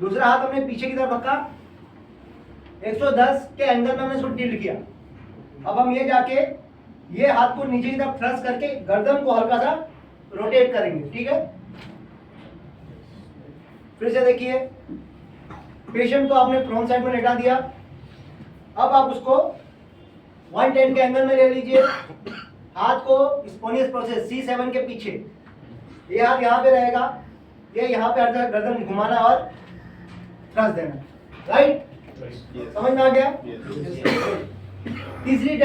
दूसरा हाथ हमने पीछे की तरफ रखा, 110 के एंगल में हमने इसको टिल्ट किया। अब हम ये जाके ये हाथ को नीचे की तरफ थ्रस्ट करके गर्दन को हल्का सा रोटेट करेंगे, ठीक है। फिर से देखिए, पेशेंट को आपने प्रोन साइड में लेटा दिया। अब आप उसको 110 के एंगल में ले लीजिए, हाथ को स्पोनियस प्रोसेस C7 के पीछे, ये हाथ यहाँ पे रहेगा, ये यहाँ पे हर जगह गर्दन घुमाना और थ्रस्ट देना, राइट? समझ में आ गया? तीसरी